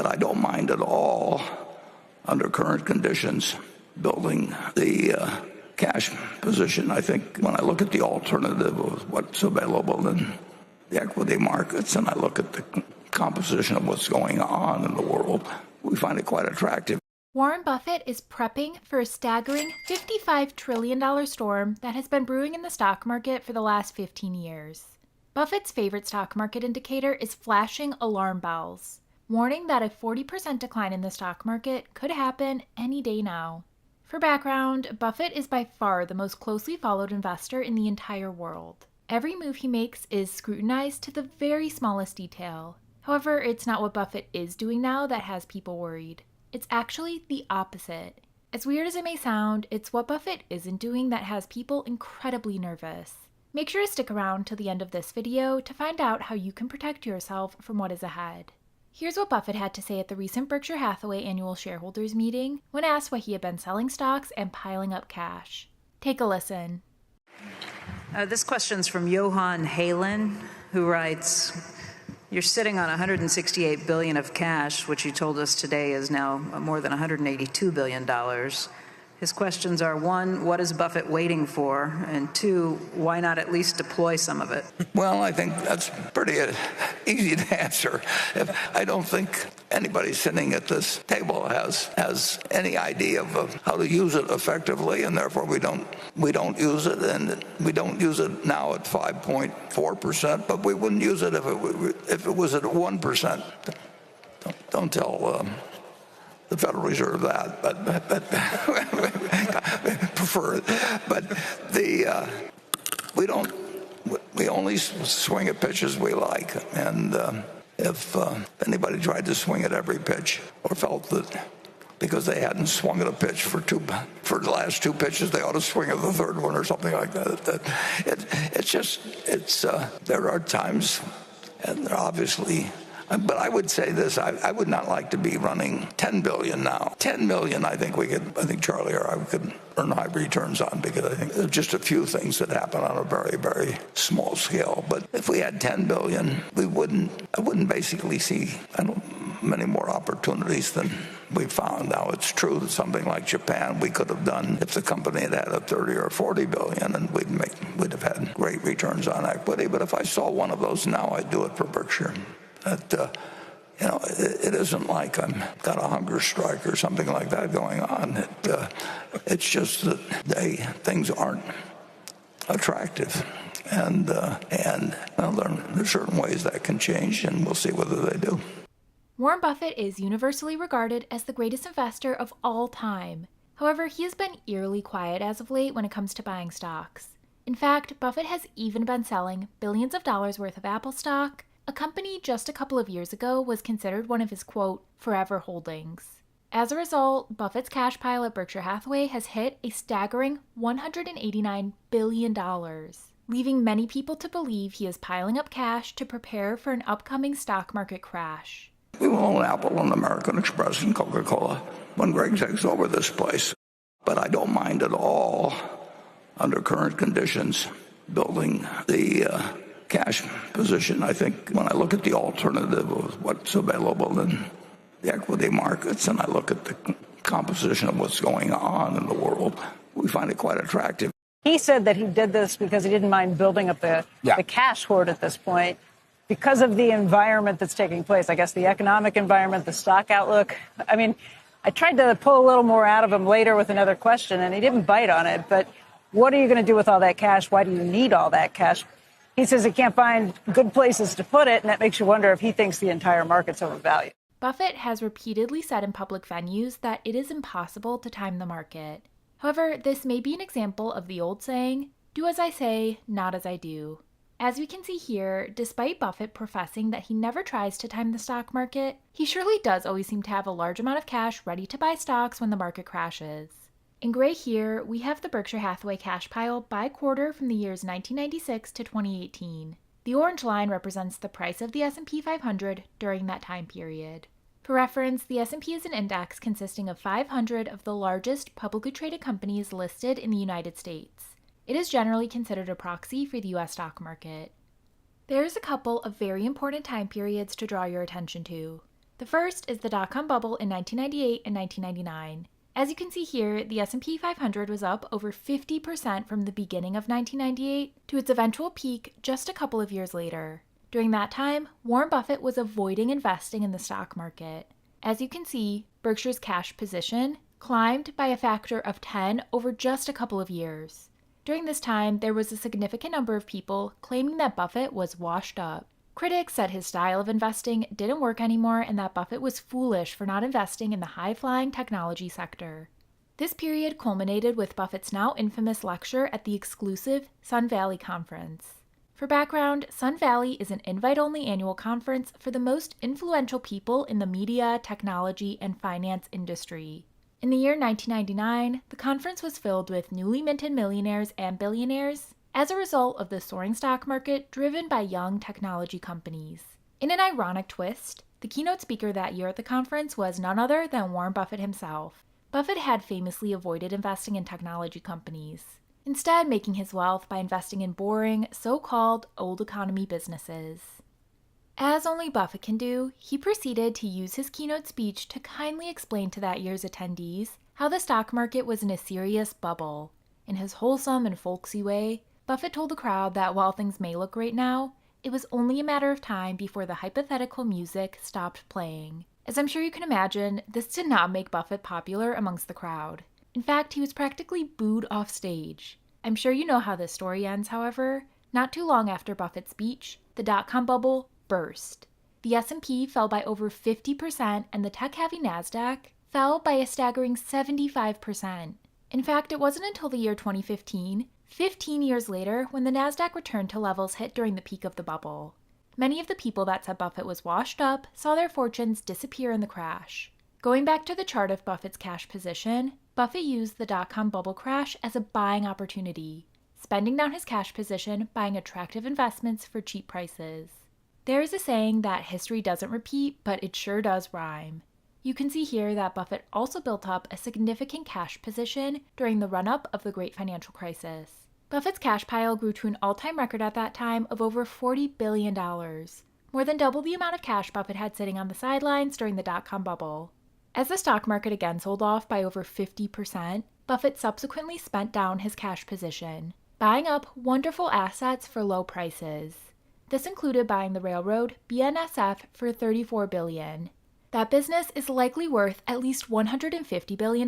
but I don't mind at all, under current conditions, building the cash position. I think when I look at the alternative of what's available in the equity markets and I look at the composition of what's going on in the world, we find it quite attractive. Warren Buffett is prepping for a staggering $55 trillion storm that has been brewing in the stock market for the last 15 years. Buffett's favorite stock market indicator is flashing alarm bells, warning that a 40% decline in the stock market could happen any day now. For background, Buffett is by far the most closely followed investor in the entire world. Every move he makes is scrutinized to the very smallest detail. However, it's not what Buffett is doing now that has people worried. It's actually the opposite. As weird as it may sound, it's what Buffett isn't doing that has people incredibly nervous. Make sure to stick around till the end of this video to find out how you can protect yourself from what is ahead. Here's what Buffett had to say at the recent Berkshire Hathaway annual shareholders meeting when asked why he had been selling stocks and piling up cash. Take a listen. This question's from Johan Halen, who writes, "You're sitting on $168 billion of cash, which you told us today is now more than $182 billion. His questions are, one, what is Buffett waiting for? And two, why not at least deploy some of it?" Well, I think that's pretty easy to answer. I don't think anybody sitting at this table has any idea of how to use it effectively, and therefore we don't use it, and we don't use it now at 5.4%, but we wouldn't use it if it was at 1%. Don't tell the Federal Reserve that, but prefer it. But we only swing at pitches we like, and if anybody tried to swing at every pitch or felt that because they hadn't swung at a pitch for the last two pitches, they ought to swing at the third one or something like that. There are times, and they're obviously. But I would say this, I would not like to be running 10 billion now. 10 million, I think Charlie or I could earn high returns on, because I think there are just a few things that happen on a very, very small scale. But if we had 10 billion, I wouldn't basically see many more opportunities than we found. Now, it's true that something like Japan we could have done if the company had a 30 or 40 billion, and we'd have had great returns on equity. But if I saw one of those now, I'd do it for Berkshire. It isn't like I'm got a hunger strike or something like that going on. It's just that things aren't attractive, and well, there are certain ways that can change, and we'll see whether they do. Warren Buffett is universally regarded as the greatest investor of all time. However, he has been eerily quiet as of late when it comes to buying stocks. In fact, Buffett has even been selling billions of dollars worth of Apple stock, a company just a couple of years ago was considered one of his, quote, forever holdings. As a result, Buffett's cash pile at Berkshire Hathaway has hit a staggering $189 billion, leaving many people to believe he is piling up cash to prepare for an upcoming stock market crash. We will own Apple and American Express and Coca-Cola when Greg takes over this place. But I don't mind at all, under current conditions, building the cash position. I think when I look at the alternative of what's available in the equity markets and I look at the composition of what's going on in the world, we find it quite attractive. He said that he did this because he didn't mind building up the cash hoard at this point because of the environment that's taking place. I guess the economic environment, the stock outlook. I mean, I tried to pull a little more out of him later with another question, and he didn't bite on it. But what are you going to do with all that cash? Why do you need all that cash? He says he can't find good places to put it, and that makes you wonder if he thinks the entire market's overvalued. Buffett has repeatedly said in public venues that it is impossible to time the market. However, this may be an example of the old saying, do as I say, not as I do. As we can see here, despite Buffett professing that he never tries to time the stock market, he surely does always seem to have a large amount of cash ready to buy stocks when the market crashes. In gray here, we have the Berkshire Hathaway cash pile by quarter from the years 1996 to 2018. The orange line represents the price of the S&P 500 during that time period. For reference, the S&P is an index consisting of 500 of the largest publicly traded companies listed in the United States. It is generally considered a proxy for the U.S. stock market. There's a couple of very important time periods to draw your attention to. The first is the dot-com bubble in 1998 and 1999. As you can see here, the S&P 500 was up over 50% from the beginning of 1998 to its eventual peak just a couple of years later. During that time, Warren Buffett was avoiding investing in the stock market. As you can see, Berkshire's cash position climbed by a factor of 10 over just a couple of years. During this time, there was a significant number of people claiming that Buffett was washed up. Critics said his style of investing didn't work anymore and that Buffett was foolish for not investing in the high-flying technology sector. This period culminated with Buffett's now infamous lecture at the exclusive Sun Valley Conference. For background, Sun Valley is an invite-only annual conference for the most influential people in the media, technology, and finance industry. In the year 1999, the conference was filled with newly minted millionaires and billionaires as a result of the soaring stock market driven by young technology companies. In an ironic twist, the keynote speaker that year at the conference was none other than Warren Buffett himself. Buffett had famously avoided investing in technology companies, instead making his wealth by investing in boring, so-called old economy businesses. As only Buffett can do, he proceeded to use his keynote speech to kindly explain to that year's attendees how the stock market was in a serious bubble. In his wholesome and folksy way, Buffett told the crowd that while things may look great now, it was only a matter of time before the hypothetical music stopped playing. As I'm sure you can imagine, this did not make Buffett popular amongst the crowd. In fact, he was practically booed off stage. I'm sure you know how this story ends, however. Not too long after Buffett's speech, the dot-com bubble burst. The S&P fell by over 50% and the tech-heavy NASDAQ fell by a staggering 75%. In fact, it wasn't until the year 2015, 15 years later, when the NASDAQ returned to levels hit during the peak of the bubble. Many of the people that said Buffett was washed up saw their fortunes disappear in the crash. Going back to the chart of Buffett's cash position, Buffett used the dot-com bubble crash as a buying opportunity, spending down his cash position buying attractive investments for cheap prices. There is a saying that history doesn't repeat, but it sure does rhyme. You can see here that Buffett also built up a significant cash position during the run-up of the Great Financial Crisis. Buffett's cash pile grew to an all-time record at that time of over $40 billion, more than double the amount of cash Buffett had sitting on the sidelines during the dot-com bubble. As the stock market again sold off by over 50%, Buffett subsequently spent down his cash position, buying up wonderful assets for low prices. This included buying the railroad BNSF for $34 billion. That business is likely worth at least $150 billion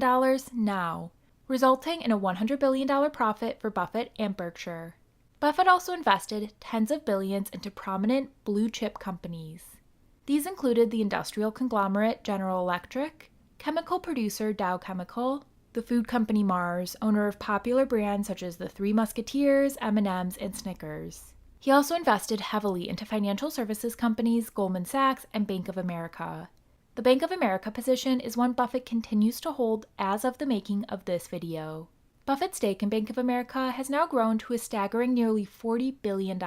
now, resulting in a $100 billion profit for Buffett and Berkshire. Buffett also invested tens of billions into prominent blue-chip companies. These included the industrial conglomerate General Electric, chemical producer Dow Chemical, the food company Mars, owner of popular brands such as the Three Musketeers, M&M's, and Snickers. He also invested heavily into financial services companies Goldman Sachs and Bank of America. The Bank of America position is one Buffett continues to hold as of the making of this video. Buffett's stake in Bank of America has now grown to a staggering nearly $40 billion.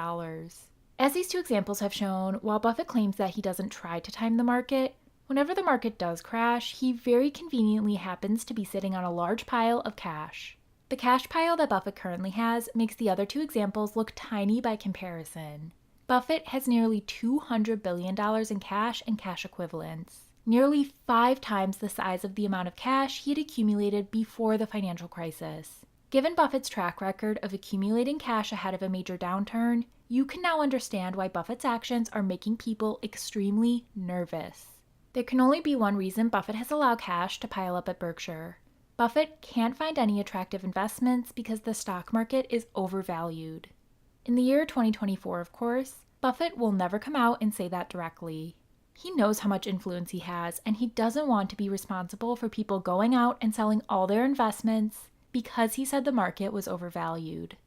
As these two examples have shown, while Buffett claims that he doesn't try to time the market, whenever the market does crash, he very conveniently happens to be sitting on a large pile of cash. The cash pile that Buffett currently has makes the other two examples look tiny by comparison. Buffett has nearly $200 billion in cash and cash equivalents, nearly 5 times the size of the amount of cash he had accumulated before the financial crisis. Given Buffett's track record of accumulating cash ahead of a major downturn, you can now understand why Buffett's actions are making people extremely nervous. There can only be one reason Buffett has allowed cash to pile up at Berkshire. Buffett can't find any attractive investments because the stock market is overvalued. In the year 2024, of course, Buffett will never come out and say that directly. He knows how much influence he has, and he doesn't want to be responsible for people going out and selling all their investments because he said the market was overvalued.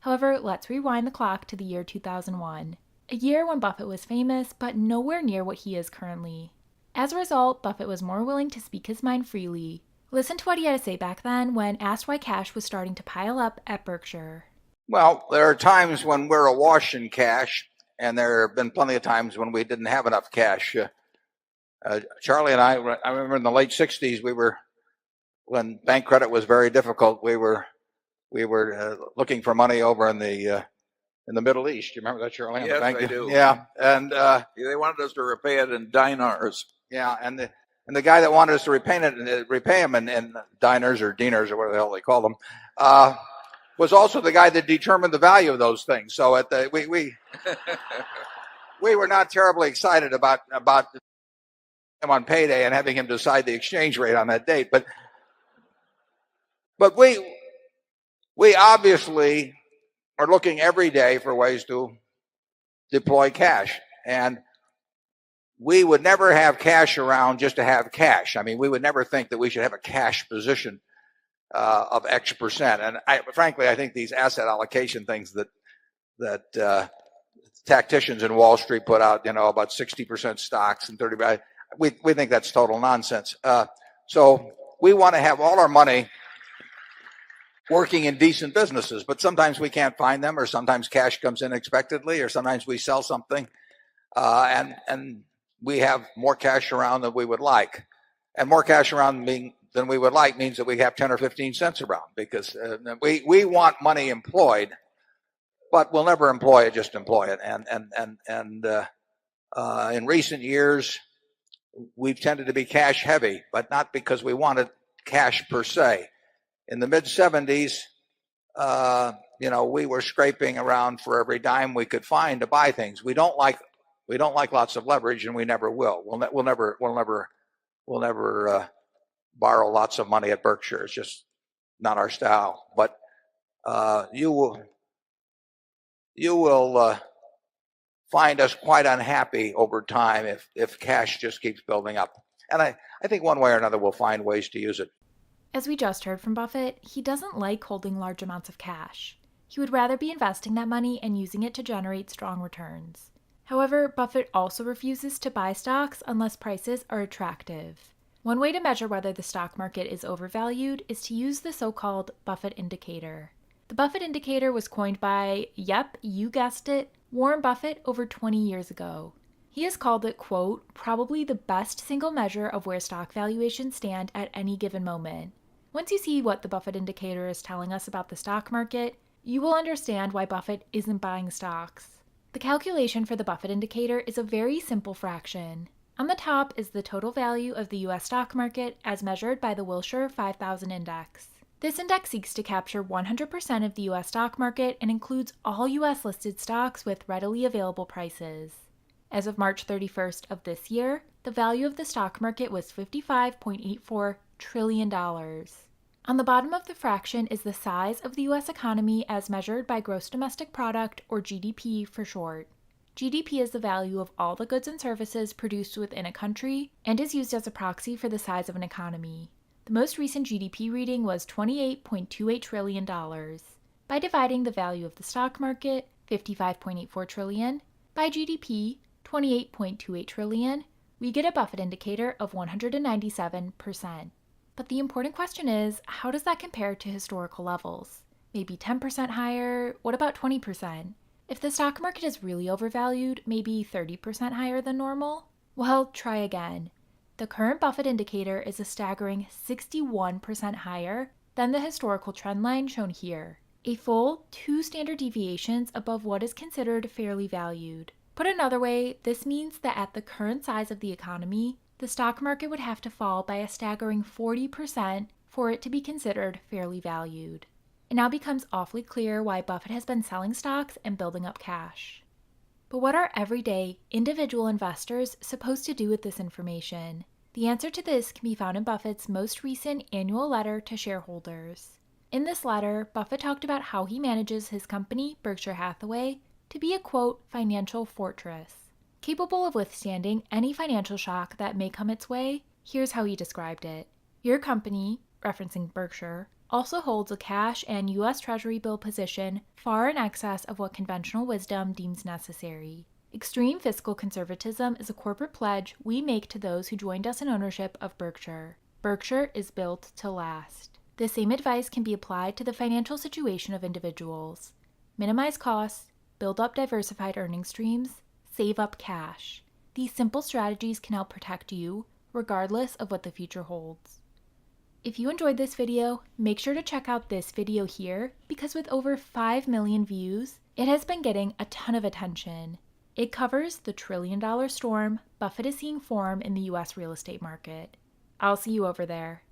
However, let's rewind the clock to the year 2001, a year when Buffett was famous but nowhere near what he is currently. As a result, Buffett was more willing to speak his mind freely. Listen to what he had to say back then when asked why cash was starting to pile up at Berkshire. Well, there are times when we're awash in cash, and there have been plenty of times when we didn't have enough cash. Charlie and I remember in the late 60s, when bank credit was very difficult, we were looking for money over in the Middle East. You remember that, Charlie? Yes, I do. Yeah, and they wanted us to repay it in dinars. Yeah, and the guy that wanted us to repay him in diners or diners or whatever the hell they call them, was also the guy that determined the value of those things. So we were not terribly excited about him on payday and having him decide the exchange rate on that date. But we obviously are looking every day for ways to deploy cash, and we would never have cash around just to have cash. I mean, we would never think that we should have a cash position of X percent. And frankly, I think these asset allocation things that tacticians in Wall Street put out, about 60% stocks and 30%, we think that's total nonsense. So we want to have all our money working in decent businesses, but sometimes we can't find them, or sometimes cash comes in unexpectedly, or sometimes we sell something, and we have more cash around than we would like. And more cash around than we would like means that we have 10 or 15 cents around, because we want money employed, but we'll never employ it, just employ it. And in recent years, we've tended to be cash heavy, but not because we wanted cash per se. In the mid 70s, we were scraping around for every dime we could find to buy things. We don't like lots of leverage, and we never will. We'll never borrow lots of money at Berkshire. It's just not our style. But you will find us quite unhappy over time if cash just keeps building up. And I think one way or another we'll find ways to use it. As we just heard from Buffett, he doesn't like holding large amounts of cash. He would rather be investing that money and using it to generate strong returns. However, Buffett also refuses to buy stocks unless prices are attractive. One way to measure whether the stock market is overvalued is to use the so-called Buffett indicator. The Buffett indicator was coined by, yep, you guessed it, Warren Buffett over 20 years ago. He has called it, quote, probably the best single measure of where stock valuations stand at any given moment. Once you see what the Buffett indicator is telling us about the stock market, you will understand why Buffett isn't buying stocks. The calculation for the Buffett indicator is a very simple fraction. On the top is the total value of the U.S. stock market as measured by the Wilshire 5000 index. This index seeks to capture 100% of the U.S. stock market and includes all U.S. listed stocks with readily available prices. As of March 31st of this year, the value of the stock market was $55.84 trillion. On the bottom of the fraction is the size of the U.S. economy as measured by gross domestic product, or GDP for short. GDP is the value of all the goods and services produced within a country and is used as a proxy for the size of an economy. The most recent GDP reading was $28.28 trillion. By dividing the value of the stock market, $55.84 trillion, by GDP, $28.28 trillion, we get a Buffett indicator of 197%. But the important question is, how does that compare to historical levels? Maybe 10% higher? What about 20%? If the stock market is really overvalued, maybe 30% higher than normal? Well, try again. The current Buffett indicator is a staggering 61% higher than the historical trend line shown here, a full 2 standard deviations above what is considered fairly valued. Put another way, this means that at the current size of the economy, the stock market would have to fall by a staggering 40% for it to be considered fairly valued. It now becomes awfully clear why Buffett has been selling stocks and building up cash. But what are everyday, individual investors supposed to do with this information? The answer to this can be found in Buffett's most recent annual letter to shareholders. In this letter, Buffett talked about how he manages his company, Berkshire Hathaway, to be a, quote, financial fortress. Capable of withstanding any financial shock that may come its way, here's how he described it. Your company, referencing Berkshire, also holds a cash and U.S. Treasury bill position far in excess of what conventional wisdom deems necessary. Extreme fiscal conservatism is a corporate pledge we make to those who joined us in ownership of Berkshire. Berkshire is built to last. The same advice can be applied to the financial situation of individuals. Minimize costs, build up diversified earning streams, save up cash. These simple strategies can help protect you, regardless of what the future holds. If you enjoyed this video, make sure to check out this video here, because with over 5 million views, it has been getting a ton of attention. It covers the trillion-dollar storm Buffett is seeing form in the U.S. real estate market. I'll see you over there.